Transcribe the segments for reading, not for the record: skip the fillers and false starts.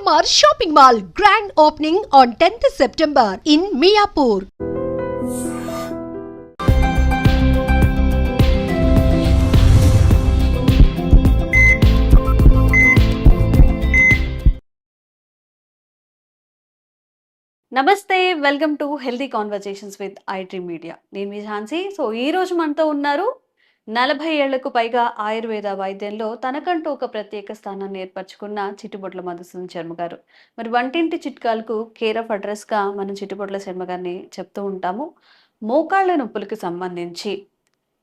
GMR Shopping Mall grand opening on 10th September in Miapur. నమస్తే, welcome to healthy conversations with iDream media. నేను మీ Jhansi. So ఈ రోజు మనతో ఉన్నారు 40 ఏళ్లకు పైగా ఆయుర్వేద వైద్యంలో తనకంటూ ఒక ప్రత్యేక స్థానాన్ని ఏర్పరచుకున్న చిట్టుబొట్ల మధుసూదన్ శర్మ గారు. మరి వంటింటి చిట్కాలకు కేర్ ఆఫ్ అడ్రస్గా మనం చిట్టుబొట్ల శర్మ గారిని చెప్తూ ఉంటాము. మోకాళ్ళ నొప్పులకు సంబంధించి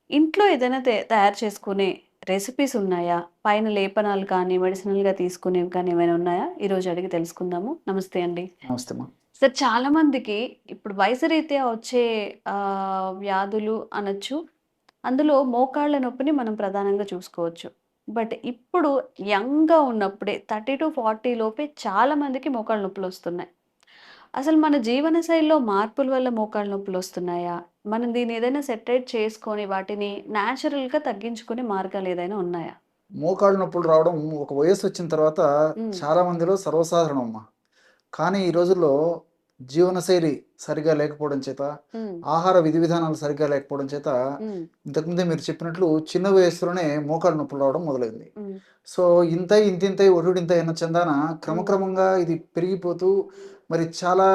ఇంట్లో ఏదైనా తయారు చేసుకునే రెసిపీస్ ఉన్నాయా? పైన లేపనాలు కానీ మెడిసినల్గా తీసుకునేవి కానీ ఏమైనా ఉన్నాయా? ఈరోజు అడిగి తెలుసుకుందాము. నమస్తే అండి. నమస్తే అమ్మా. సార్, చాలా మందికి ఇప్పుడు వయసు రీత్యా వచ్చే వ్యాధులు అనొచ్చు. అందులో మోకాళ్ళ నొప్పిని మనం ప్రధానంగా చూసుకోవచ్చు. బట్ ఇప్పుడు యంగ్‌గా ఉన్నప్పుడే 30-40 లోపే చాలా మందికి మోకాళ్ళ నొప్పులు వస్తున్నాయి. అసలు మన జీవన శైలిలో మార్పుల వల్ల మోకాళ్ళ నొప్పులు వస్తున్నాయా? మనం దీన్ని ఏదైనా సెటరేట్ చేసుకొని వాటిని న్యాచురల్‌గా తగ్గించుకునే మార్గాలు ఏదైనా ఉన్నాయా? మోకాళ్ళ నొప్పులు రావడం ఒక వయసు వచ్చిన తర్వాత హ్మ్. చాలా మందిలో సర్వసాధారణం అమ్మా. కానీ ఈ రోజుల్లో జీవనశైలి సరిగా లేకపోవడం చేత, హ్మ్. ఆహార విధి విధానాలు సరిగ్గా లేకపోవడం చేత, హ్మ్. ఇంతకుముందే మీరు చెప్పినట్లు చిన్న వయస్సులోనే మోకాళ్ళ నొప్పులు రావడం మొదలైంది. హ్మ్. సో ఇంతింతై ఒటుడింతై అన్న చందాన హ్మ్. క్రమక్రమంగా ఇది పెరిగిపోతూ మరి చాలా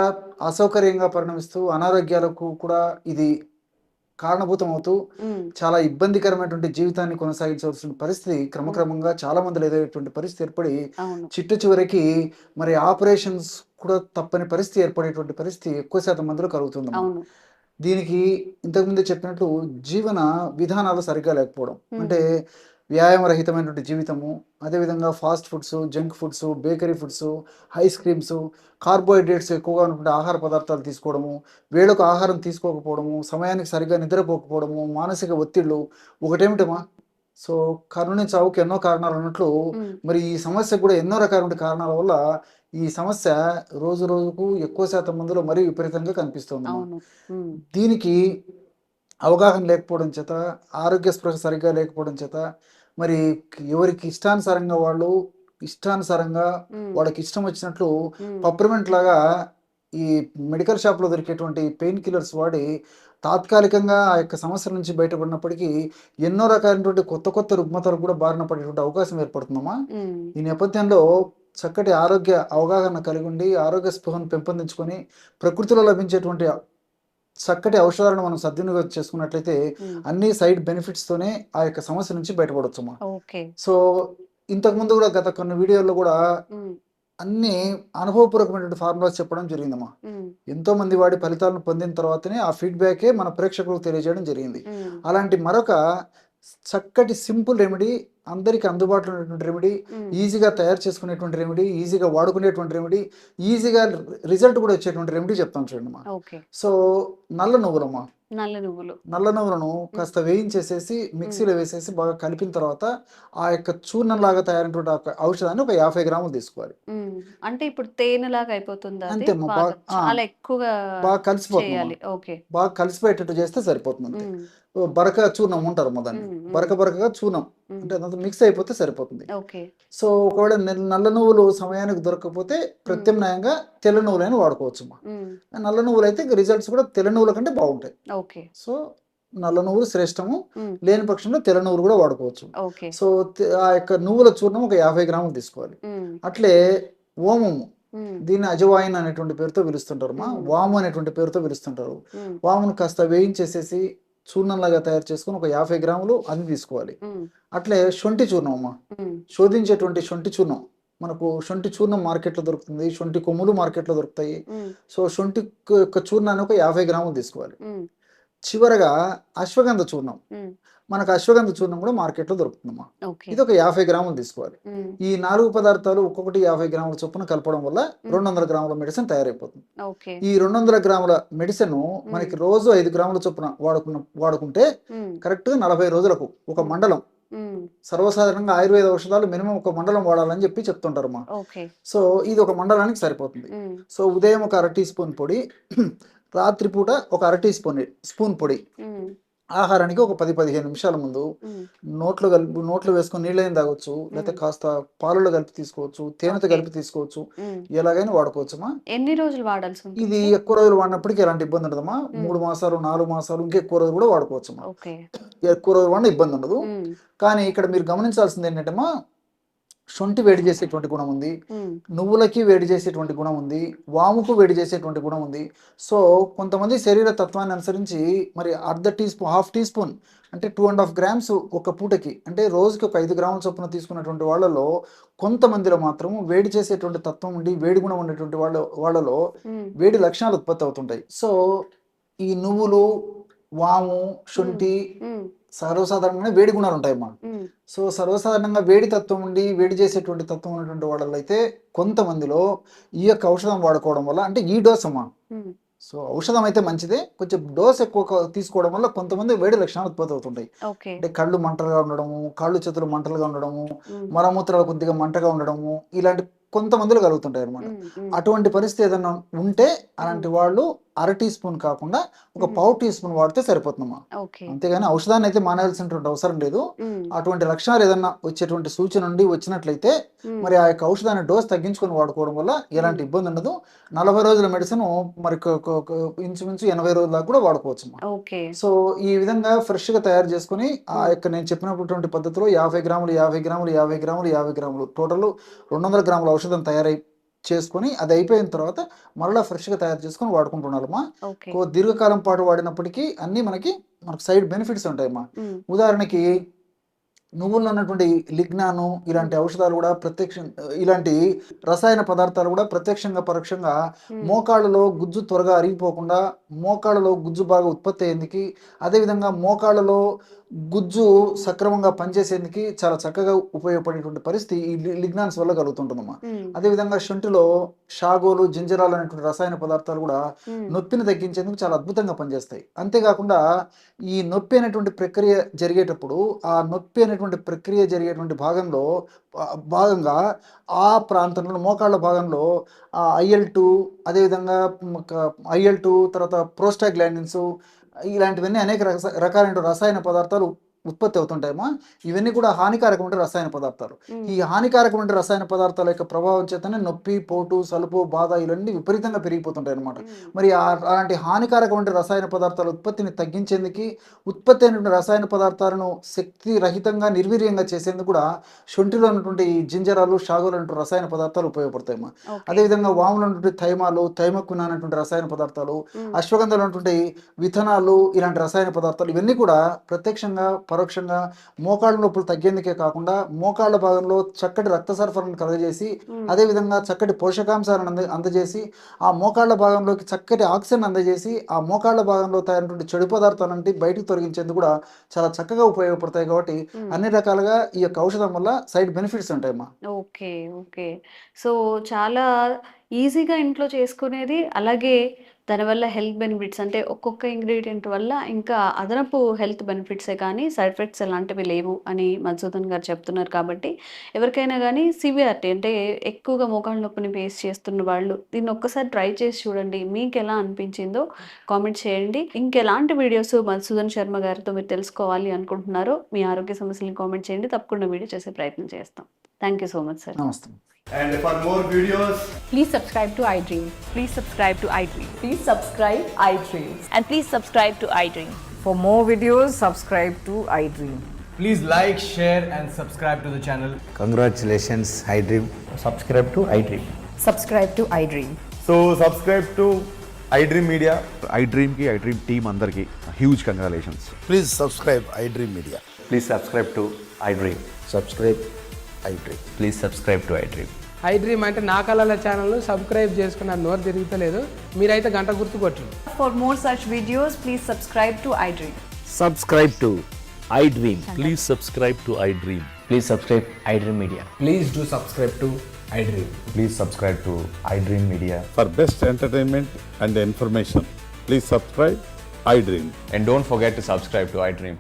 అసౌకర్యంగా పరిణమిస్తూ అనారోగ్యాలకు కూడా ఇది కారణభూతం అవుతూ హ్మ్. చాలా ఇబ్బందికరమైనటువంటి జీవితాన్ని కొనసాగించవలసిన పరిస్థితి హ్మ్. క్రమక్రమంగా చాలా మందిలో ఎదురయ్యేటువంటి పరిస్థితి ఏర్పడి అవును. చివరికి మరి ఆపరేషన్స్ కూడా తప్పని పరిస్థితి ఏర్పడేటువంటి పరిస్థితి ఎక్కువ శాతం మందిలో కలుగుతుందమ్మా. అవును. దీనికి ఇంతకుముందే చెప్పినట్లు జీవన విధానాలు సరిగ్గా లేకపోవడం, అంటే హ్మ్. వ్యాయామరహితమైనటువంటి జీవితము, అదేవిధంగా fast foods, junk foods, bakery foods, ice creams, carbohydrates ఎక్కువగా ఉన్నటువంటి ఆహార పదార్థాలు తీసుకోవడము, వేళకు ఆహారం తీసుకోకపోవడము, సమయానికి సరిగ్గా నిద్రపోకపోవడము, మానసిక ఒత్తిళ్ళు ఒకటేమిటమా. సో కరుణ చావుకి ఎన్నో కారణాలు అన్నట్లు హ్మ్. మరి ఈ సమస్యకు కూడా ఎన్నో రకాల కారణాల వల్ల ఈ సమస్య రోజు రోజుకు ఎక్కువ శాతం మందిలో మరీ విపరీతంగా కనిపిస్తోందమ్మా. అవును. హ్మ్. దీనికి అవగాహన లేకపోవడం చేత, ఆరోగ్య స్పృహ సరిగ్గా లేకపోవడం చేత, మరి ఎవరికి ఇష్టానుసారంగా వాళ్ళు ఇష్టానుసారంగా హ్మ్. వాళ్ళకి ఇష్టం వచ్చినట్లు హ్మ్. పప్రిమెంట్ లాగా ఈ మెడికల్ షాప్‌లో దొరికేటువంటి పెయిన్ కిల్లర్స్ వాడి తాత్కాలికంగా ఆ యొక్క సమస్య నుంచి బయటపడినప్పటికీ ఎన్నో రకాలైనటువంటి కొత్త కొత్త రుగ్మతలకు కూడా బారిన పడేటువంటి అవకాశం ఏర్పడుతుందమ్మా. హ్మ్. ఈ నేపథ్యంలో చక్కటి ఆరోగ్య అవగాహన కలిగి ఉండి, ఆరోగ్య స్పృహను పెంపొందించుకొని, ప్రకృతిలో లభించేటువంటి చక్కటి ఔషధాలను మనం సద్వినియోగం చేసుకున్నట్లయితే హ్మ్. అన్ని సైడ్ బెనిఫిట్స్‌తోనే ఆ యొక్క సమస్య నుంచి బయటపడొచ్చమ్మా. ఓకే. సో, ఇంతకుముందు గూడా గత కొన్ని వీడియోల్లో గూడా హ్మ్. అన్నీ అనుభవపూర్వకమైనటువంటి ఫార్ములాస్ చెప్పడం జరిగిందమ్మా. హ్మ్. ఎంతోమంది వాడి ఫలితాలను పొందిన తర్వాతనే ఆ ఫీడ్‌బ్యాకే మన ప్రేక్షకులకు తెలియజేయడం జరిగింది. హ్మ్. అలాంటి మరొక చక్కటి సింపుల్ రెమెడీ, అందరికి అందుబాటులో ఉన్నటువంటి రెమెడీ, హ్మ్. ఈజీగా తయారు చేసుకునేటువంటి రెమెడీ, ఈజీగా వాడుకునేటువంటి రెమెడీ, ఈజీగా రిజల్ట్ కూడా వచ్చేటువంటి రెమెడీ చెప్తాను చూడండమ్మా. ఓకే. సో, నల్ల నువ్వులమ్మా. నల్ల నువ్వులు. నల్ల నువ్వులను హ్మ్. కాస్త వేయించేసేసి హ్మ్. మిక్సీలో వేసేసి బాగా కలిపిన తర్వాత ఆ యొక్క చూర్ణంలాగా తయారైనటువంటి ఔషధాన్ని ఒక 50 గ్రాములు తీసుకోవాలి. హ్మ్. అంటే ఇప్పుడు తేనెలాగా అయిపోతుందా అది? అంతే అమ్మా. బాగా చాలా ఎక్కువగా బాగా కలిసిపోతుందమ్మా. చేయాలి. ఓకే. బాగా కలిసిపోయేటట్టు చేస్తే సరిపోతుంది అంతే. హ్మ్. బరక చూర్ణం అంటారమ్మా దాన్ని. హ్మ్. హ్మ్. బరకగా చూర్ణం. హ్మ్. అంటే అదంతా మిక్స్ అయిపోతే సరిపోతుంది. ఓకే. సో, ఒకవేళ నల్ల నువ్వులు సమయానికి దొరకకపోతే హ్మ్. ప్రత్యామ్నాయంగా తెల్ల నువ్వులైనా వాడుకోవచ్చమ్మా. హ్మ్. నల్ల నువ్వులైతే రిజల్ట్స్ కూడా తెల్ల నువ్వుల కంటే బాగుంటాయి. ఓకే. సో, నల్ల నువ్వులు శ్రేష్టము. హ్మ్. లేని పక్షంలో తెల్ల నువ్వులు కూడా వాడుకోవచ్చు. ఓకే. సో, ఆ యొక్క నువ్వుల చూర్ణం ఒక 50 గ్రాములు తీసుకోవాలి. హ్మ్. అట్లే ఓమము, హ్మ్. దీన్ని అజవాయిన్ అనేటువంటి పేరుతో పిలుస్తుంటారమ్మా. హ్మ్. వాము అనేటువంటి పేరుతో పిలుస్తుంటారు. హ్మ్. వామును కాస్త వేయించేసేసి చూర్ణంలాగా తయారు చేసుకొని ఒక 50 గ్రాములు అది తీసుకోవాలి. హ్మ్. అట్లే శొంఠి చూర్ణం అమ్మా. హ్మ్. శోధించేటువంటి శొంఠి చూర్ణం. మనకు శొంఠి చూర్ణం మార్కెట్‌లో దొరుకుతుంది. శొంఠి కొమ్ములు మార్కెట్‌లో దొరుకుతాయి. హ్మ్. సో, శొంఠి యొక్క చూర్ణాన్ని ఒక 50 గ్రాములు తీసుకోవాలి. హ్మ్. చివరగా అశ్వగంధ చూర్ణం. హ్మ్. మనకు అశ్వగంధ చూర్ణం కూడా మార్కెట్‌లో దొరుకుతుందమ్మా. ఓకే. ఇదొక 50 గ్రాములు తీసుకోవాలి. హ్మ్. ఈ 4 పదార్థాలు ఒక్కొక్కటి 50 గ్రాముల చొప్పున కలపడం వల్ల హ్మ్. 200 గ్రాముల మెడిసిన్ తయారైపోతుంది. ఓకే. ఈ 200 గ్రాముల మెడిసిను హ్మ్. మనకి రోజు 5 గ్రాముల చొప్పున వాడుకుంటే హ్మ్. కరెక్ట్‌గా 40 రోజులకు ఒక హ్మ్. మండలం. హ్మ్. సర్వసాధారణంగా ఆయుర్వేద ఔషధాలు మినిమమ్ ఒక మండలం వాడాలని చెప్పి చెప్తుంటారమ్మా. ఓకే. సో, ఇది ఒక మండలానికి సరిపోతుంది. హ్మ్. సో, ఉదయం ఒక అర టీ స్పూన్ పొడి, రాత్రిపూట ఒక అర టీ స్పూన్ పొడి. హ్మ్. ఆహారానికి ఒక 10-15 నిమిషాల ముందు నోట్లో వేసుకొని నీళ్ళైనా తాగొచ్చు, లేకపోతే కాస్త పాలలో కలిపి తీసుకోవచ్చు, తేనెతో కలిపి తీసుకోవచ్చు, ఎలాగైనా వాడుకోవచ్చమ్మా. ఎన్ని రోజులు వాడాల్సి ఉంటుంది? ఇది ఎక్కువ రోజులు వాడినప్పటికీ ఎలాంటి ఇబ్బంది ఉండదమ్మా. 3 మాసాలు 4 మాసాలు ఇంకా ఎక్కువ రోజులు కూడా వాడుకోవచ్చమ్మా. ఓకే. ఎక్కువ రోజులు వాడిన ఇబ్బంది ఉండదు. కానీ ఇక్కడ మీరు గమనించాల్సింది ఏంటంటే శొంఠి వేడి చేసేటువంటి గుణం ఉంది, నువ్వులకి వేడి చేసేటువంటి గుణం ఉంది, వాముకు వేడి చేసేటువంటి గుణం ఉంది. సో కొంతమంది శరీర తత్వాన్ని అనుసరించి మరి హాఫ్ టీ స్పూన్ అంటే 2.5 గ్రామ్స్ ఒక పూటకి, అంటే రోజుకి ఒక 5 గ్రాముల చొప్పున తీసుకున్నటువంటి వాళ్ళలో కొంతమందిలో మాత్రం వేడి చేసేటువంటి తత్వం ఉండి వేడి గుణం ఉండేటువంటి వాళ్ళలో వేడి లక్షణాలు ఉత్పత్తి అవుతుంటాయి. సో ఈ నువ్వులు, వాము, శొంఠి సర్వసాధారణంగా వేడి గుణాలు ఉంటాయమ్మా. సో సర్వసాధారణంగా వేడి తత్వం ఉండి వేడి చేసేటువంటి తత్వం ఉన్నటువంటి వాళ్ళలో అయితే కొంతమందిలో ఈ యొక్క ఔషధం వాడుకోవడం వల్ల, అంటే ఈ డోస్ అమ్మా, సో ఔషధం అయితే మంచిదే, కొంచెం డోస్ ఎక్కువ తీసుకోవడం వల్ల కొంతమంది వేడి లక్షణాలు ఉత్పత్తి అవుతుంటాయి. అంటే కళ్ళు మంటలుగా ఉండడము, కాళ్ళు చేతులు మంటలుగా ఉండడము, మలమూత్రాలు కొద్దిగా మంటగా ఉండడము, ఇలాంటి కొంతమందిలో కలుగుతుంటాయి అనమాట. అటువంటి పరిస్థితి ఏదైనా ఉంటే అలాంటి వాళ్ళు 1/2 టీ స్పూన్ కాకుండా ఒక 1/4 టీ స్పూన్ వాడితే సరిపోతుందమ్మా. అంతేగాని ఔషధాన్ని అయితే మానేయాల్సినటువంటి అవసరం లేదు. అటువంటి లక్షణాలు ఏదన్నా వచ్చేటువంటి సూచన నుండి వచ్చినట్లయితే మరి ఆ యొక్క ఔషధాన్ని డోస్ తగ్గించుకొని వాడుకోవడం వల్ల ఎలాంటి ఇబ్బంది ఉండదు. 40 రోజుల మెడిసిన్ మరి ఇంచుమించు 80 రోజుల దాకా కూడా వాడుకోవచ్చు. సో ఈ విధంగా ఫ్రెష్ గా తయారు చేసుకుని ఆ యొక్క నేను చెప్పినటువంటి పద్ధతిలో 50 గ్రాములు 50 గ్రాములు 50 గ్రాములు 50 గ్రాములు టోటల్ 200 గ్రాముల ఔషధం తయారై చేసుకొని అది అయిపోయిన తర్వాత మరలా ఫ్రెష్గా తయారు చేసుకొని వాడుకుంటున్నారమ్మా. దీర్ఘకాలం పాటు వాడినప్పటికీ అన్నీ మనకు సైడ్ బెనిఫిట్స్ ఉంటాయమ్మా. ఉదాహరణకి నువ్వుల్లో ఉన్నటువంటి లిగ్నాను ఇలాంటి ఔషధాలు కూడా ఇలాంటి రసాయన పదార్థాలు కూడా ప్రత్యక్షంగా పరోక్షంగా మోకాళ్ళలో గుజ్జు త్వరగా అరిగిపోకుండా, మోకాళ్ళలో గుజ్జు బాగా ఉత్పత్తి అయ్యేందుకు, అదేవిధంగా మోకాళ్ళలో గుజ్జు సక్రమంగా పనిచేసేందుకు చాలా చక్కగా ఉపయోగపడేటువంటి పరిస్థితి ఈ లిగ్నాన్స్ వల్ల కలుగుతుంటుందమ్మా. అదేవిధంగా శొంఠిలో షాగోలు, జింజరాలు అనేటువంటి రసాయన పదార్థాలు కూడా నొప్పిని తగ్గించేందుకు చాలా అద్భుతంగా పనిచేస్తాయి. అంతేకాకుండా ఈ నొప్పి అనేటువంటి ప్రక్రియ జరిగేటప్పుడు ఆ నొప్పి అనేటువంటి ప్రక్రియ జరిగేటువంటి భాగంగా ఆ ప్రాంతంలో మోకాళ్ళ భాగంలో IL-2, అదేవిధంగా IL-2 తర్వాత ప్రోస్టాగ్లాండిన్స్ ఇలాంటివన్నీ అనేక రకాలైన రసాయన పదార్థాలు ఉత్పత్తి అవుతుంటాయమ్మా. ఇవన్నీ కూడా హానికారకమైన రసాయన పదార్థాలు. ఈ హానికారకమైన రసాయన పదార్థాల యొక్క ప్రభావం చేతనే నొప్పి, పోటు, సలుపు, బాధ ఇవన్నీ విపరీతంగా పెరిగిపోతుంటాయి అనమాట. మరి అలాంటి హానికారకమైన రసాయన పదార్థాల ఉత్పత్తిని తగ్గించేందుకు, ఉత్పత్తి అయినటువంటి రసాయన పదార్థాలను శక్తి రహితంగా నిర్వీర్యంగా చేసేందుకు కూడా శొంఠిలో ఉన్నటువంటి జింజరాలు, షాగోలు అనేటువంటి రసాయన పదార్థాలు ఉపయోగపడతాయమ్మా. అదేవిధంగా వాములో ఉన్నటువంటి థైమాలు, థైమక్విన్ అనేటువంటి రసాయన పదార్థాలు, అశ్వగంధలో ఉన్నటువంటి విథనాలు ఇలాంటి రసాయన పదార్థాలు ఇవన్నీ కూడా ప్రత్యక్షంగా పరోక్షంగా మోకాళ్ళ నొప్పులు తగ్గేందుకే కాకుండా మోకాళ్ళ భాగంలో చక్కటి రక్త సరఫరాను కలగజేసి, అదేవిధంగా చక్కటి పోషకాంశాలను అందజేసి, ఆ మోకాళ్ళ భాగంలోకి చక్కటి ఆక్సిజన్ అందజేసి, ఆ మోకాళ్ళ భాగంలో తయారైనటువంటి చెడు పదార్థాలంటే బయటకు తొలగించేందుకు కూడా చాలా చక్కగా ఉపయోగపడతాయి. కాబట్టి అన్ని రకాలుగా ఈ యొక్క ఔషధం వల్ల సైడ్ బెనిఫిట్స్ ఉంటాయమ్మా. ఓకే. సో చాలా ఈజీగా ఇంట్లో చేసుకునేది, అలాగే దానివల్ల హెల్త్ బెనిఫిట్స్ అంటే ఒక్కొక్క ఇంగ్రీడియంట్ వల్ల ఇంకా అదనపు హెల్త్ బెనిఫిట్సే కానీ సైడ్ ఎఫెక్ట్స్ ఎలాంటివి లేవు అని మధుసూదన్ గారు చెప్తున్నారు. కాబట్టి ఎవరికైనా కానీ సివియారిటీ అంటే ఎక్కువగా మోకాళ్ళ నొప్పిని ఫేస్ చేస్తున్న వాళ్ళు దీన్ని ఒక్కసారి ట్రై చేసి చూడండి. మీకు ఎలా అనిపించిందో కామెంట్ చేయండి. ఇంకెలాంటి వీడియోస్ మధుసూదన్ శర్మ గారితో మీరు తెలుసుకోవాలి అనుకుంటున్నారో మీ ఆరోగ్య సమస్యలను కామెంట్ చేయండి. తప్పకుండా వీడియో చేసే ప్రయత్నం చేస్తాం. Thank you so much sir. నమస్తే. And for more videos, please subscribe to iDream. Please subscribe to iDream. Please subscribe iDream. And please subscribe to iDream. For more videos, subscribe to iDream. please like, share and subscribe to the channel. Congratulations, iDream. Subscribe to iDream. Subscribe to iDream. So subscribe to iDream Media. iDream ki iDream team andarki huge congratulations. Please subscribe iDream Media. Please subscribe to iDream. Subscribe iDream. Please subscribe to iDream. iDream అంటే నా కళల channel subscribe చేసుకున్న నోరు తిరుగుతలేదు, మీరైతే గంట గుర్తు కొట్టండి. For more such videos, please subscribe to iDream. Subscribe to iDream. Please subscribe to iDream. Please subscribe iDream Media. Please do subscribe to iDream. Please subscribe to iDream Media. For best entertainment and information, please subscribe iDream. And don't forget to subscribe to iDream.